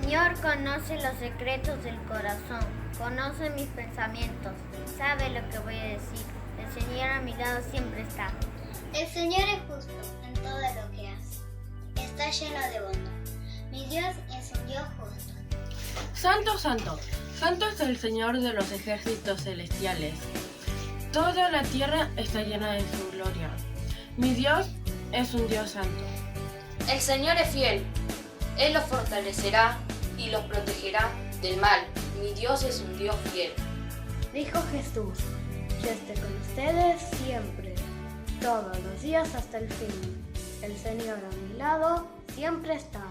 Señor conoce los secretos del corazón, conoce mis pensamientos, sabe lo que voy a decir. El Señor a mi lado siempre está. El Señor es justo en todo lo que hace. Está lleno de bondad. Mi Dios es un Dios justo. Santo, santo, santo es el Señor de los ejércitos celestiales. Toda la tierra está llena de su gloria. Mi Dios es un Dios santo. El Señor es fiel. Él los fortalecerá y los protegerá del mal. Mi Dios es un Dios fiel. Dijo Jesús: yo esté con ustedes siempre, todos los días hasta el fin. El Señor a mi lado siempre está.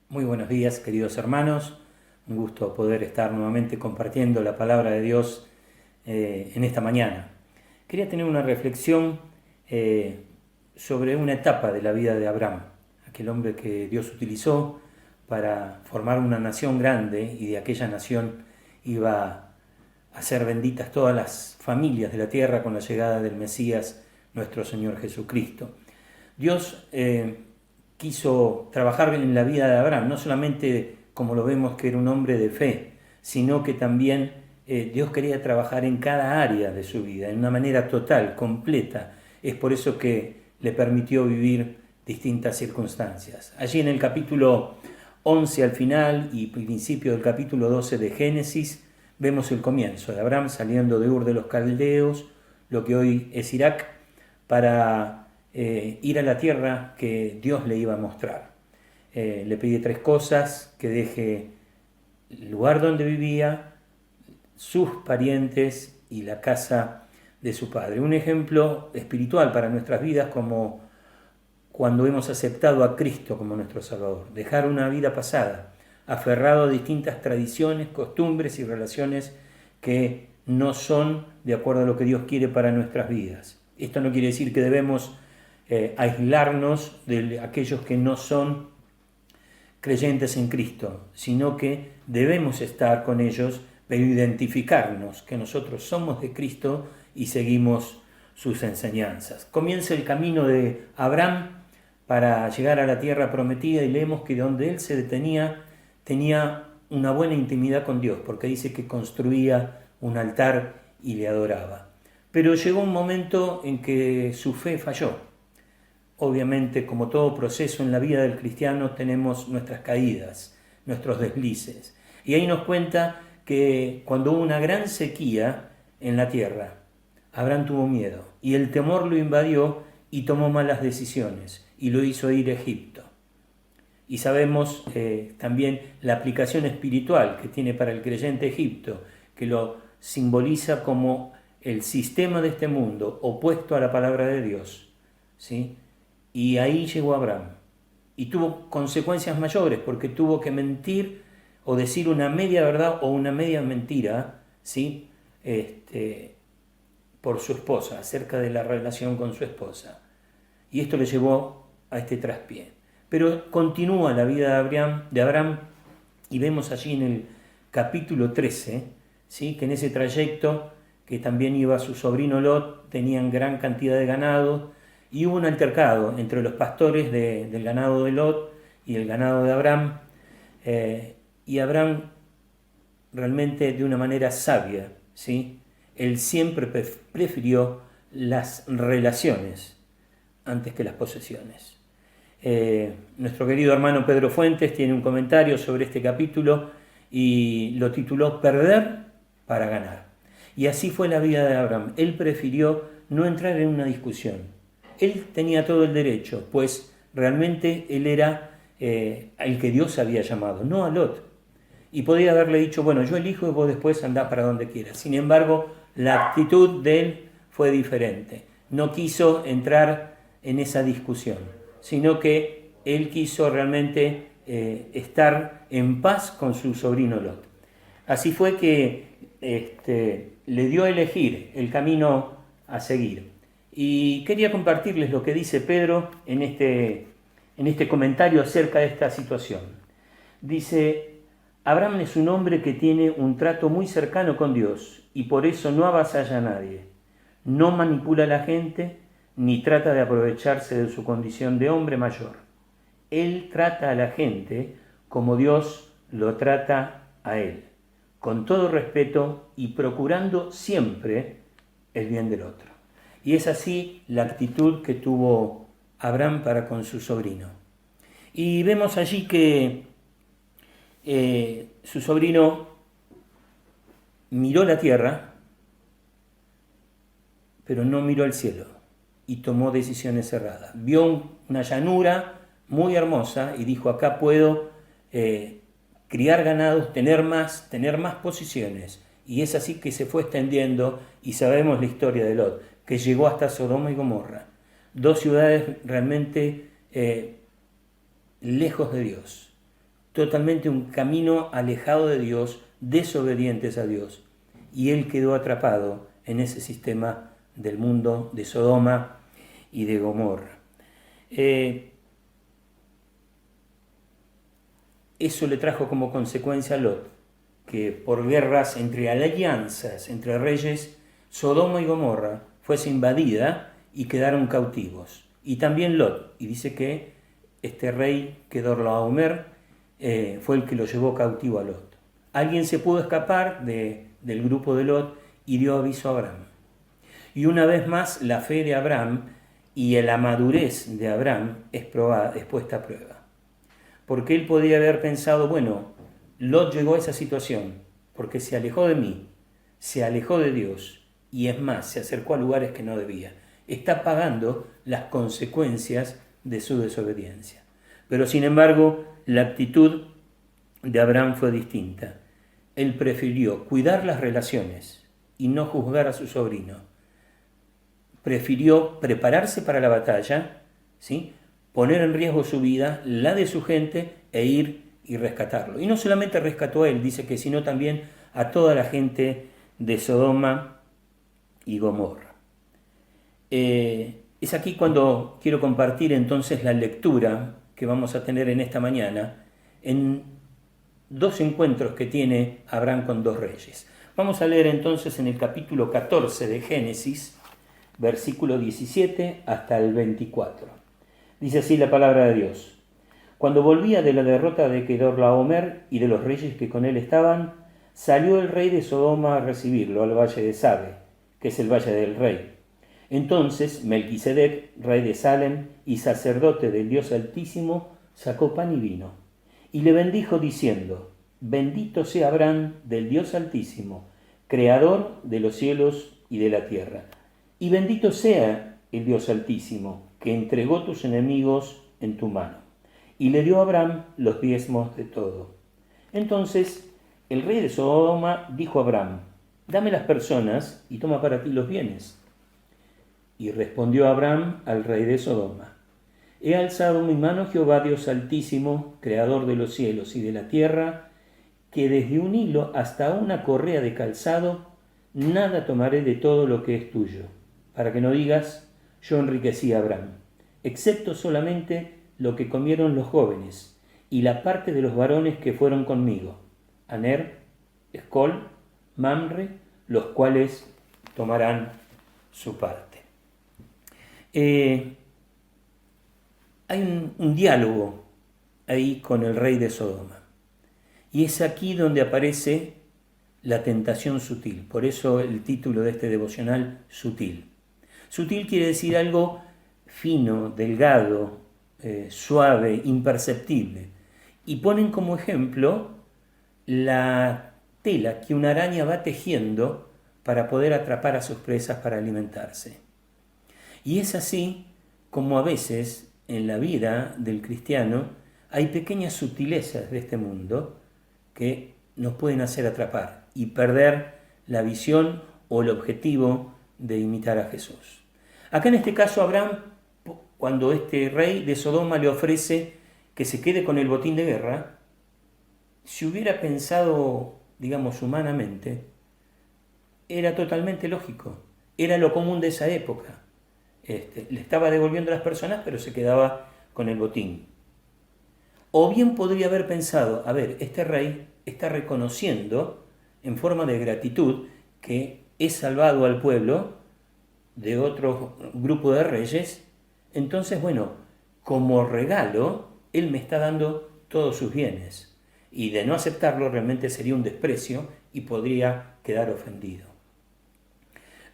Muy buenos días, queridos hermanos. Un gusto poder estar nuevamente compartiendo la palabra de Dios en esta mañana. Quería tener una reflexión sobre una etapa de la vida de Abraham, aquel hombre que Dios utilizó para formar una nación grande, y de aquella nación iba a ser benditas todas las familias de la tierra con la llegada del Mesías, nuestro Señor Jesucristo. Dios quiso trabajar en la vida de Abraham, no solamente como lo vemos que era un hombre de fe, sino que también Dios quería trabajar en cada área de su vida, de una manera total, completa. Es por eso que le permitió vivir distintas circunstancias. Allí en el capítulo 11 al final y principio del capítulo 12 de Génesis, vemos el comienzo de Abraham saliendo de Ur de los Caldeos, lo que hoy es Irak, para ir a la tierra que Dios le iba a mostrar. Le pide 3 cosas: que deje el lugar donde vivía, sus parientes y la casa de su padre. Un ejemplo espiritual para nuestras vidas como cuando hemos aceptado a Cristo como nuestro Salvador. Dejar una vida pasada, aferrado a distintas tradiciones, costumbres y relaciones que no son de acuerdo a lo que Dios quiere para nuestras vidas. Esto no quiere decir que debemos aislarnos de aquellos que no son creyentes en Cristo, sino que debemos estar con ellos, pero identificarnos que nosotros somos de Cristo y seguimos sus enseñanzas. Comienza el camino de Abraham para llegar a la tierra prometida y leemos que donde él se detenía tenía una buena intimidad con Dios, porque dice que construía un altar y le adoraba. Pero llegó un momento en que su fe falló. Obviamente, como todo proceso en la vida del cristiano, tenemos nuestras caídas, nuestros deslices. Y ahí nos cuenta que cuando hubo una gran sequía en la tierra, Abraham tuvo miedo y el temor lo invadió y tomó malas decisiones y lo hizo ir a Egipto. Y sabemos también la aplicación espiritual que tiene para el creyente Egipto, que lo simboliza como el sistema de este mundo opuesto a la palabra de Dios, ¿sí? Y ahí llegó Abraham y tuvo consecuencias mayores porque tuvo que mentir o decir una media verdad o una media mentira, ¿sí? Por su esposa, acerca de la relación con su esposa. Y esto le llevó a este traspié. Pero continúa la vida de Abraham y vemos allí en el capítulo 13, ¿sí? Que en ese trayecto que también iba su sobrino Lot, tenían gran cantidad de ganado y hubo un altercado entre los pastores del ganado de Lot y el ganado de Abraham. Y Abraham realmente de una manera sabia, ¿sí? Él siempre prefirió las relaciones antes que las posesiones. Nuestro querido hermano Pedro Fuentes tiene un comentario sobre este capítulo y lo tituló Perder para ganar. Y así fue la vida de Abraham. Él prefirió no entrar en una discusión. Él tenía todo el derecho, pues realmente él era el que Dios había llamado, no a Lot. Y podía haberle dicho, bueno, yo elijo y vos después andá para donde quieras. Sin embargo, la actitud de él fue diferente. No quiso entrar en esa discusión, sino que él quiso realmente estar en paz con su sobrino Lot. Así fue que le dio a elegir el camino a seguir. Y quería compartirles lo que dice Pedro en este comentario acerca de esta situación. Dice, Abraham es un hombre que tiene un trato muy cercano con Dios y por eso no avasalla a nadie. No manipula a la gente ni trata de aprovecharse de su condición de hombre mayor. Él trata a la gente como Dios lo trata a él, con todo respeto y procurando siempre el bien del otro. Y es así la actitud que tuvo Abraham para con su sobrino. Y vemos allí que su sobrino miró la tierra, pero no miró el cielo y tomó decisiones erradas. Vio una llanura muy hermosa y dijo, acá puedo criar ganados, tener más posesiones. Y es así que se fue extendiendo y sabemos la historia de Lot, que llegó hasta Sodoma y Gomorra, dos ciudades realmente lejos de Dios, totalmente un camino alejado de Dios, desobedientes a Dios. Y él quedó atrapado en ese sistema del mundo de Sodoma y de Gomorra. Eso le trajo como consecuencia a Lot, que por guerras entre alianzas, entre reyes, Sodoma y Gomorra fuese invadida y quedaron cautivos. Y también Lot, y dice que este rey Kedorlaomer fue el que lo llevó cautivo a Lot. Alguien se pudo escapar del grupo de Lot y dio aviso a Abraham. Y una vez más la fe de Abraham y la madurez de Abraham es puesta a prueba. Porque él podía haber pensado, bueno, Lot llegó a esa situación porque se alejó de mí, se alejó de Dios y es más, se acercó a lugares que no debía. Está pagando las consecuencias de su desobediencia. Pero sin embargo, la actitud de Abraham fue distinta. él prefirió cuidar las relaciones y no juzgar a su sobrino. Prefirió prepararse para la batalla, ¿sí? Poner en riesgo su vida, la de su gente, e ir y rescatarlo. Y no solamente rescató a él, dice que sino también a toda la gente de Sodoma y Gomorra. Es aquí cuando quiero compartir entonces la lectura que vamos a tener en esta mañana en dos encuentros que tiene Abraham con dos reyes. Vamos a leer entonces en el capítulo 14 de Génesis, versículo 17 hasta el 24. Dice así la palabra de Dios. Cuando volvía de la derrota de Kedorlaomer y de los reyes que con él estaban, salió el rey de Sodoma a recibirlo al valle de Sabe, que es el valle del rey. Entonces Melquisedec, rey de Salem y sacerdote del Dios Altísimo, sacó pan y vino, y le bendijo diciendo: Bendito sea Abraham del Dios Altísimo, creador de los cielos y de la tierra. Y bendito sea el Dios Altísimo, que entregó tus enemigos en tu mano. Y le dio a Abraham los diezmos de todo. Entonces el rey de Sodoma dijo a Abraham: Dame las personas y toma para ti los bienes. Y respondió Abraham al rey de Sodoma: He alzado mi mano, Jehová Dios Altísimo, creador de los cielos y de la tierra, que desde un hilo hasta una correa de calzado, nada tomaré de todo lo que es tuyo, para que no digas: yo enriquecí a Abraham, excepto solamente lo que comieron los jóvenes, y la parte de los varones que fueron conmigo, Aner, Escol, Mamre, los cuales tomarán su parte. Hay un diálogo ahí con el rey de Sodoma, y es aquí donde aparece la tentación sutil. Por eso el título de este devocional, Sutil. Sutil quiere decir algo fino, delgado, suave, imperceptible. Y ponen como ejemplo la tela que una araña va tejiendo para poder atrapar a sus presas para alimentarse. Y es así como a veces en la vida del cristiano hay pequeñas sutilezas de este mundo que nos pueden hacer atrapar y perder la visión o el objetivo de imitar a Jesús. Acá en este caso Abraham, cuando este rey de Sodoma le ofrece que se quede con el botín de guerra, si hubiera pensado, digamos, humanamente, era totalmente lógico, era lo común de esa época. Le estaba devolviendo a las personas, pero se quedaba con el botín. O bien podría haber pensado, a ver, este rey está reconociendo en forma de gratitud que he salvado al pueblo de otro grupo de reyes, entonces, bueno, como regalo, él me está dando todos sus bienes. Y de no aceptarlo realmente sería un desprecio y podría quedar ofendido.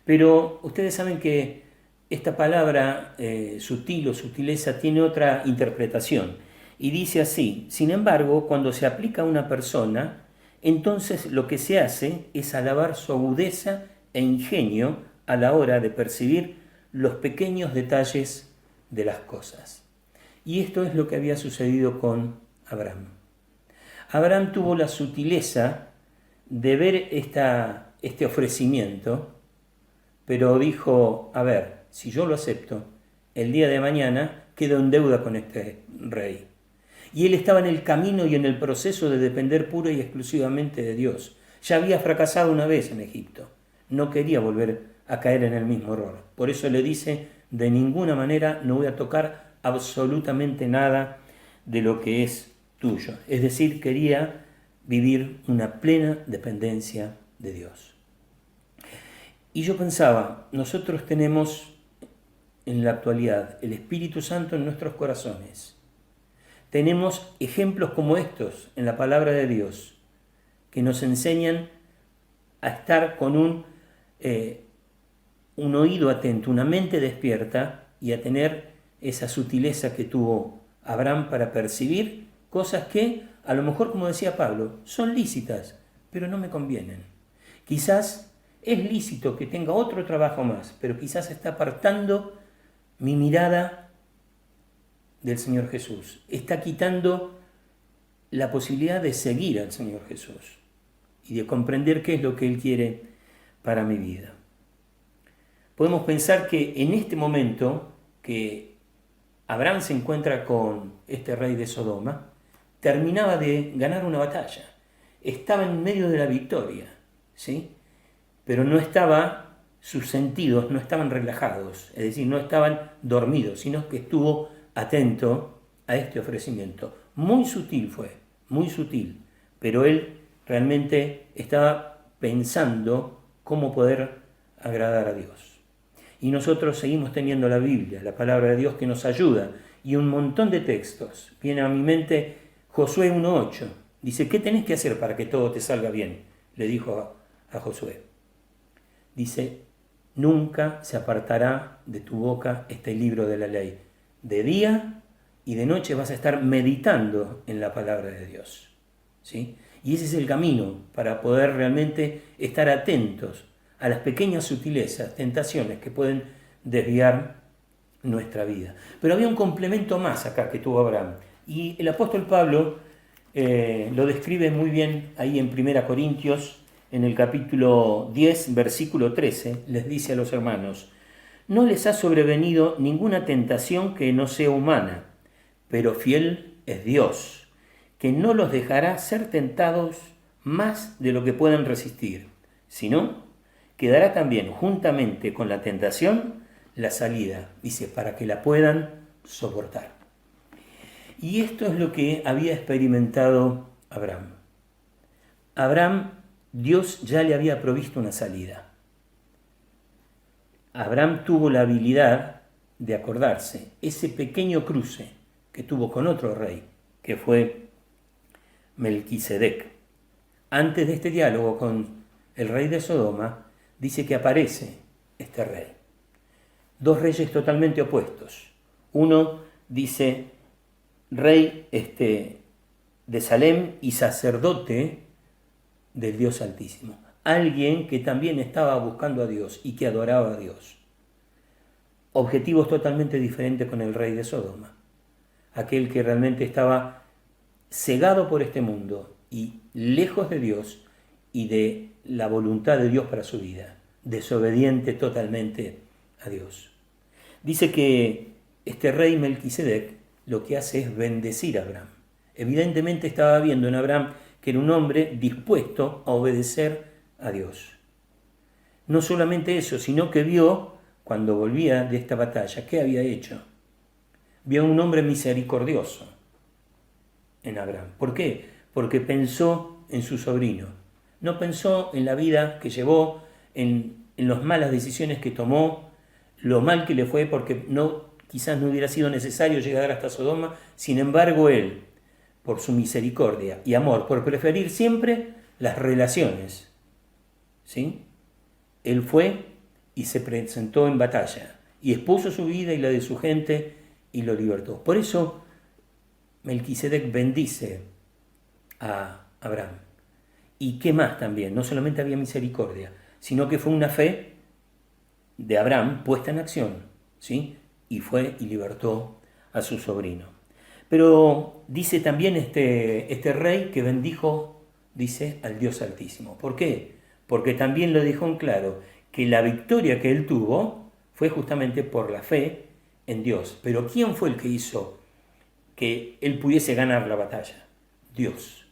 Pero ustedes saben que esta palabra sutil o sutileza tiene otra interpretación. Y dice así: sin embargo, cuando se aplica a una persona, entonces lo que se hace es alabar su agudeza e ingenio a la hora de percibir los pequeños detalles de las cosas. Y esto es lo que había sucedido con Abraham. Abraham tuvo la sutileza de ver este ofrecimiento, pero dijo: a ver, si yo lo acepto, el día de mañana quedo en deuda con este rey. Y él estaba en el camino y en el proceso de depender pura y exclusivamente de Dios. Ya había fracasado una vez en Egipto. No quería volver a caer en el mismo error. Por eso le dice: de ninguna manera no voy a tocar absolutamente nada de lo que es tuyo. Es decir, quería vivir una plena dependencia de Dios. Y yo pensaba, nosotros tenemos en la actualidad el Espíritu Santo en nuestros corazones. Tenemos ejemplos como estos en la palabra de Dios que nos enseñan a estar con un oído atento, una mente despierta y a tener esa sutileza que tuvo Abraham para percibir cosas que, a lo mejor, como decía Pablo, son lícitas, pero no me convienen. Quizás es lícito que tenga otro trabajo más, pero quizás está apartando mi mirada del Señor Jesús. Está quitando la posibilidad de seguir al Señor Jesús. y de comprender qué es lo que Él quiere para mi vida. Podemos pensar que en este momento que Abraham se encuentra con este rey de Sodoma, terminaba de ganar una batalla, estaba en medio de la victoria, ¿sí? Pero sus sentidos no estaban relajados, es decir, no estaban dormidos, sino que estuvo atento a este ofrecimiento. Muy sutil fue, muy sutil, pero él realmente estaba pensando cómo poder agradar a Dios. Y nosotros seguimos teniendo la Biblia, la palabra de Dios que nos ayuda, y un montón de textos. Viene a mi mente Josué 1:8. Dice, ¿qué tenés que hacer para que todo te salga bien? Le dijo a Josué. Dice, nunca se apartará de tu boca este libro de la ley. De día y de noche vas a estar meditando en la palabra de Dios, ¿sí? Y ese es el camino para poder realmente estar atentos a las pequeñas sutilezas, tentaciones que pueden desviar nuestra vida. Pero había un complemento más acá que tuvo Abraham. Y el apóstol Pablo lo describe muy bien ahí en 1 Corintios, en el capítulo 10, versículo 13, les dice a los hermanos, no les ha sobrevenido ninguna tentación que no sea humana, pero fiel es Dios, que no los dejará ser tentados más de lo que puedan resistir, sino que dará también juntamente con la tentación la salida, dice, para que la puedan soportar. Y esto es lo que había experimentado Abraham. Abraham, Dios ya le había provisto una salida. Abraham tuvo la habilidad de acordarse ese pequeño cruce que tuvo con otro rey, que fue Melquisedec. Antes de este diálogo con el rey de Sodoma, dice que aparece este rey. Dos reyes totalmente opuestos. Uno dice rey de Salem y sacerdote del Dios Altísimo. Alguien que también estaba buscando a Dios y que adoraba a Dios. Objetivos totalmente diferentes con el rey de Sodoma. Aquel que realmente estaba cegado por este mundo y lejos de Dios y de la voluntad de Dios para su vida. Desobediente totalmente a Dios. Dice que este rey Melquisedec lo que hace es bendecir a Abraham. Evidentemente estaba viendo en Abraham que era un hombre dispuesto a obedecer a Dios. No solamente eso, sino que vio, cuando volvía de esta batalla, ¿qué había hecho? Vio a un hombre misericordioso en Abraham. ¿Por qué? Porque pensó en su sobrino. No pensó en la vida que llevó, en las malas decisiones que tomó, lo mal que le fue, porque quizás no hubiera sido necesario llegar hasta Sodoma. Sin embargo, él, por su misericordia y amor, por preferir siempre las relaciones, ¿sí? Él fue y se presentó en batalla y expuso su vida y la de su gente y lo libertó. Por eso Melquisedec bendice a Abraham. ¿Y qué más también? No solamente había misericordia, sino que fue una fe de Abraham puesta en acción, ¿sí? Y fue y libertó a su sobrino. Pero dice también este rey que bendijo, dice, al Dios Altísimo. ¿Por qué? Porque también lo dejó en claro que la victoria que él tuvo fue justamente por la fe en Dios. Pero ¿quién fue el que hizo que él pudiese ganar la batalla? Dios.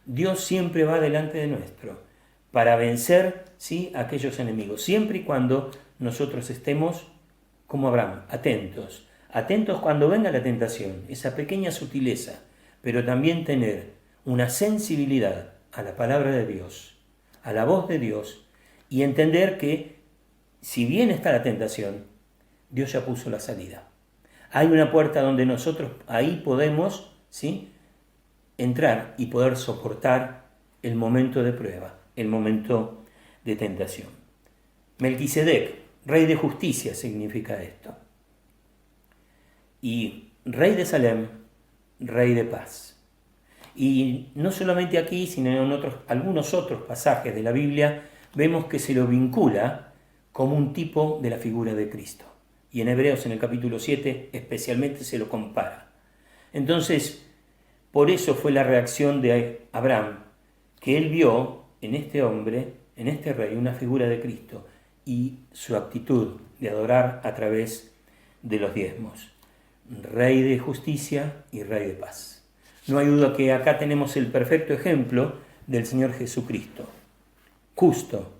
Dios siempre va delante de nuestro para vencer, ¿sí?, a aquellos enemigos, siempre y cuando nosotros estemos como Abraham, atentos cuando venga la tentación, esa pequeña sutileza, pero también tener una sensibilidad a la palabra de Dios, a la voz de Dios, y entender que si bien está la tentación, Dios ya puso la salida. Hay una puerta donde nosotros ahí podemos, ¿sí?, entrar y poder soportar el momento de prueba, el momento de tentación. Melquisedec, rey de justicia, significa esto. Y rey de Salem, rey de paz. Y no solamente aquí, sino en algunos otros pasajes de la Biblia, vemos que se lo vincula como un tipo de la figura de Cristo. Y en Hebreos, en el capítulo 7, especialmente se lo compara. Entonces, por eso fue la reacción de Abraham, que él vio en este hombre, en este rey, una figura de Cristo y su actitud de adorar a través de los diezmos. Rey de justicia y rey de paz. No hay duda que acá tenemos el perfecto ejemplo del Señor Jesucristo. Justo,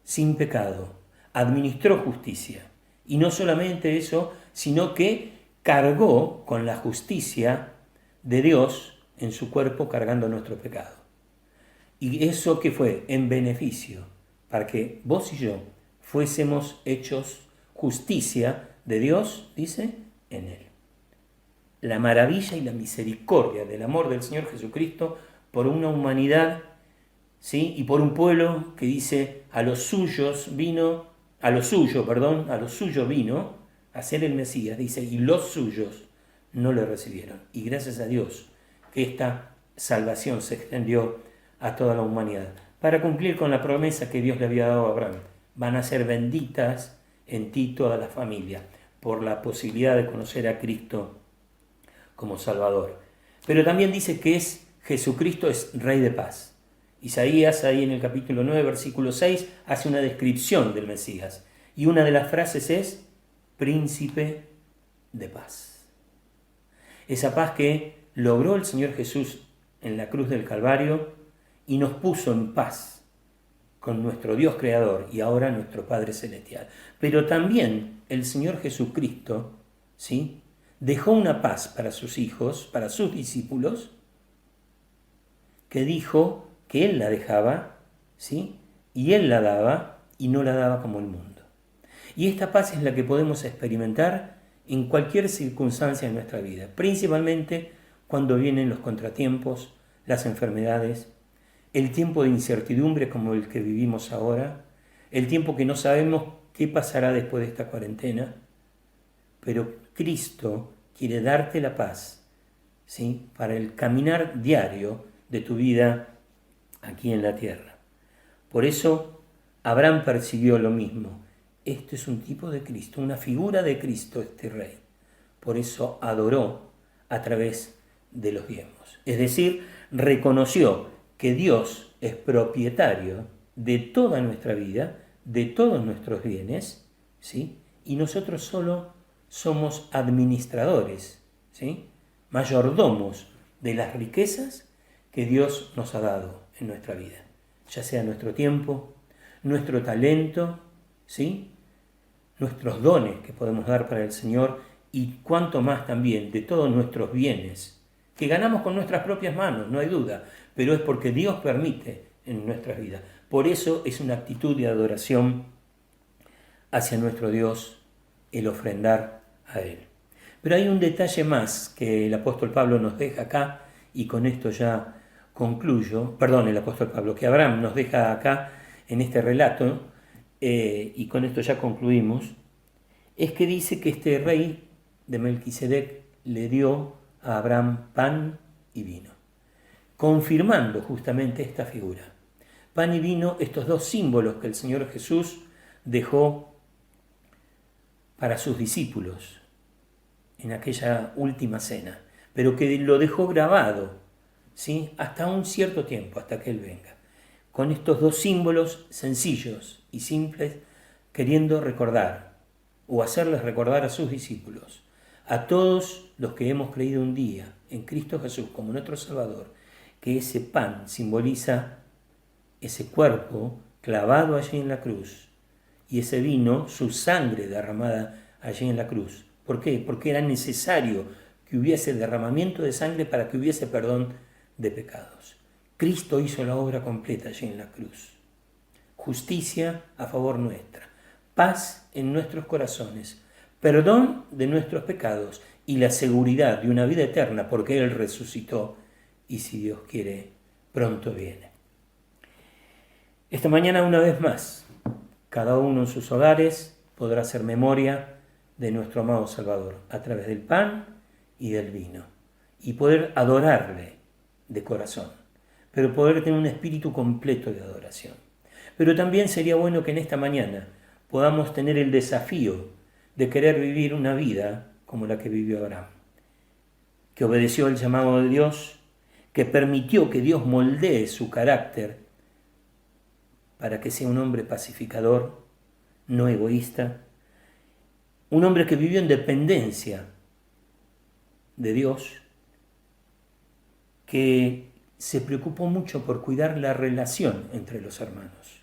sin pecado, administró justicia. Y no solamente eso, sino que cargó con la justicia de Dios en su cuerpo, cargando nuestro pecado. Y eso que fue en beneficio, para que vos y yo fuésemos hechos justicia de Dios, dice, en Él. La maravilla y la misericordia del amor del Señor Jesucristo por una humanidad, ¿sí? Y por un pueblo que dice, a los suyos vino a ser el Mesías, dice, y los suyos no le recibieron. Y gracias a Dios que esta salvación se extendió a toda la humanidad, para cumplir con la promesa que Dios le había dado a Abraham. Van a ser benditas en ti toda la familia, por la posibilidad de conocer a Cristo como Salvador. Pero también dice que Jesucristo es Rey de paz. Isaías, ahí en el capítulo 9, versículo 6, hace una descripción del Mesías. Y una de las frases es, Príncipe de paz. Esa paz que logró el Señor Jesús en la cruz del Calvario y nos puso en paz con nuestro Dios Creador y ahora nuestro Padre Celestial. Pero también el Señor Jesucristo, ¿sí?, dejó una paz para sus hijos, para sus discípulos, que dijo que Él la dejaba, ¿sí?, y Él la daba y no la daba como el mundo. Y esta paz es la que podemos experimentar en cualquier circunstancia de nuestra vida, principalmente cuando vienen los contratiempos, las enfermedades, el tiempo de incertidumbre como el que vivimos ahora, el tiempo que no sabemos qué pasará después de esta cuarentena, pero Cristo quiere darte la paz, ¿sí?, para el caminar diario de tu vida aquí en la tierra. Por eso Abraham persiguió lo mismo. Este es un tipo de Cristo, una figura de Cristo, este rey. Por eso adoró a través de los diezmos. Es decir, reconoció que Dios es propietario de toda nuestra vida, de todos nuestros bienes, ¿sí?, y nosotros solo somos administradores, ¿sí?, mayordomos de las riquezas que Dios nos ha dado en nuestra vida, ya sea nuestro tiempo, nuestro talento, ¿sí?, nuestros dones que podemos dar para el Señor y cuanto más también de todos nuestros bienes que ganamos con nuestras propias manos, no hay duda, pero es porque Dios permite en nuestras vidas. Por eso es una actitud de adoración hacia nuestro Dios el ofrendar a Él. Pero hay un detalle más que el apóstol Pablo nos deja acá, y con esto ya concluyo, que Abraham nos deja acá en este relato, y con esto ya concluimos, es que dice que este rey de Melquisedec le dio a Abraham pan y vino, confirmando justamente esta figura. Pan y vino, estos dos símbolos que el Señor Jesús dejó para sus discípulos en aquella última cena, pero que lo dejó grabado, ¿sí?, hasta un cierto tiempo, hasta que Él venga. Con estos dos símbolos sencillos y simples, queriendo recordar o hacerles recordar a sus discípulos, a todos los que hemos creído un día en Cristo Jesús como nuestro Salvador, que ese pan simboliza ese cuerpo clavado allí en la cruz y ese vino, su sangre derramada allí en la cruz. ¿Por qué? Porque era necesario que hubiese derramamiento de sangre para que hubiese perdón de pecados. Cristo hizo la obra completa allí en la cruz. Justicia a favor nuestra, paz en nuestros corazones, perdón de nuestros pecados y la seguridad de una vida eterna porque Él resucitó y si Dios quiere, pronto viene. Esta mañana una vez más, cada uno en sus hogares podrá hacer memoria de nuestro amado Salvador a través del pan y del vino y poder adorarle de corazón, pero poder tener un espíritu completo de adoración. Pero también sería bueno que en esta mañana podamos tener el desafío de querer vivir una vida como la que vivió Abraham, que obedeció el llamado de Dios, que permitió que Dios moldee su carácter para que sea un hombre pacificador, no egoísta, un hombre que vivió en dependencia de Dios, que se preocupó mucho por cuidar la relación entre los hermanos.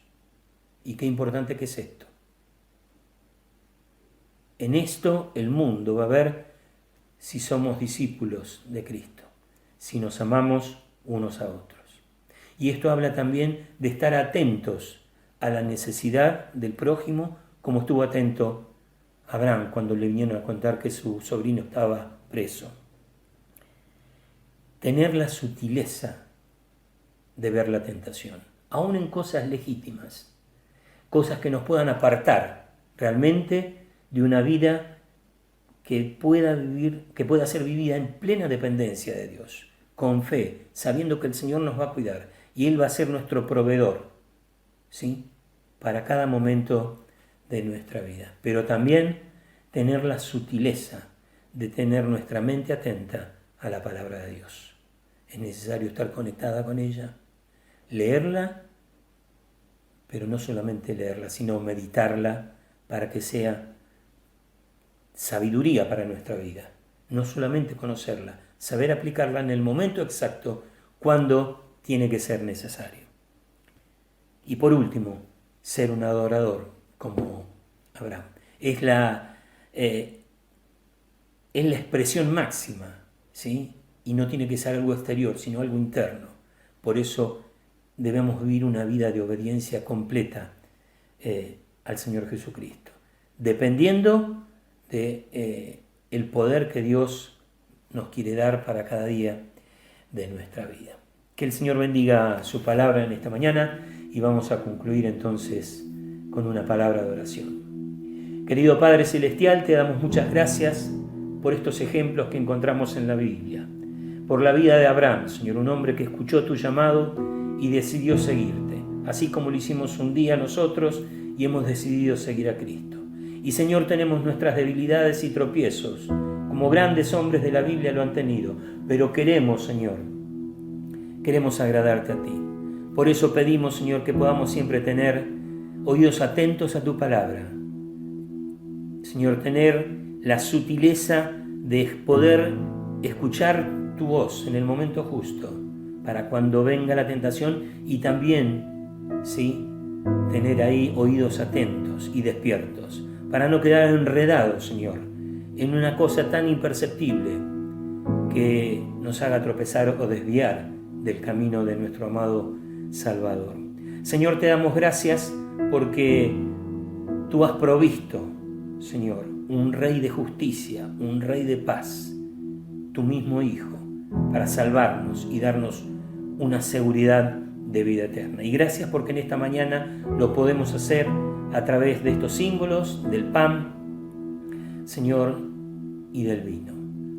Y qué importante que es esto. En esto el mundo va a ver si somos discípulos de Cristo, si nos amamos unos a otros. Y esto habla también de estar atentos a la necesidad del prójimo, como estuvo atento Abraham cuando le vinieron a contar que su sobrino estaba preso. Tener la sutileza de ver la tentación, aún en cosas legítimas, cosas que nos puedan apartar realmente de una vida que pueda ser vivida en plena dependencia de Dios, con fe, sabiendo que el Señor nos va a cuidar y Él va a ser nuestro proveedor, ¿sí?, para cada momento de nuestra vida. Pero también tener la sutileza de tener nuestra mente atenta a la palabra de Dios. Es necesario estar conectada con ella, leerla, pero no solamente leerla, sino meditarla para que sea sabiduría para nuestra vida. No solamente conocerla, saber aplicarla en el momento exacto cuando tiene que ser necesario. Y por último, ser un adorador como Abraham. Es la expresión máxima, ¿sí? Y no tiene que ser algo exterior, sino algo interno. Por eso debemos vivir una vida de obediencia completa al Señor Jesucristo, dependiendo de el poder que Dios nos quiere dar para cada día de nuestra vida. Que el Señor bendiga su palabra en esta mañana y vamos a concluir entonces con una palabra de oración. Querido Padre Celestial, te damos muchas gracias por estos ejemplos que encontramos en la Biblia, por la vida de Abraham, Señor, un hombre que escuchó tu llamado y decidió seguirte, así como lo hicimos un día nosotros y hemos decidido seguir a Cristo. Y Señor, tenemos nuestras debilidades y tropiezos, como grandes hombres de la Biblia lo han tenido, pero queremos, Señor, queremos agradarte a ti. Por eso pedimos, Señor, que podamos siempre tener oídos atentos a tu palabra. Señor, tener la sutileza de poder escuchar tu voz en el momento justo, para cuando venga la tentación, y también, sí, tener ahí oídos atentos y despiertos, para no quedar enredados, Señor, en una cosa tan imperceptible que nos haga tropezar o desviar del camino de nuestro amado Salvador. Señor, te damos gracias porque tú has provisto, Señor, un Rey de justicia, un Rey de paz, tu mismo Hijo, para salvarnos y darnos una seguridad de vida eterna. Y gracias porque en esta mañana lo podemos hacer a través de estos símbolos del pan, Señor, y del vino.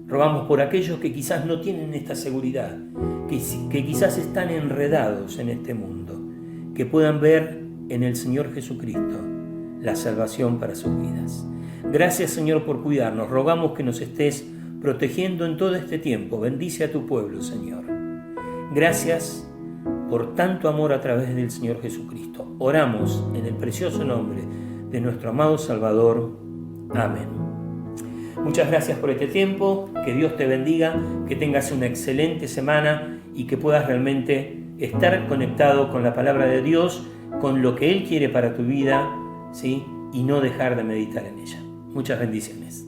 Rogamos por aquellos que quizás no tienen esta seguridad, que quizás están enredados en este mundo, que puedan ver en el Señor Jesucristo la salvación para sus vidas. Gracias, Señor, por cuidarnos. Rogamos que nos estés protegiendo en todo este tiempo. Bendice a tu pueblo, Señor. Gracias por tanto amor a través del Señor Jesucristo. Oramos en el precioso nombre de nuestro amado Salvador. Amén. Muchas gracias por este tiempo. Que Dios te bendiga, que tengas una excelente semana y que puedas realmente estar conectado con la palabra de Dios, con lo que Él quiere para tu vida, ¿sí? Y no dejar de meditar en ella. Muchas bendiciones.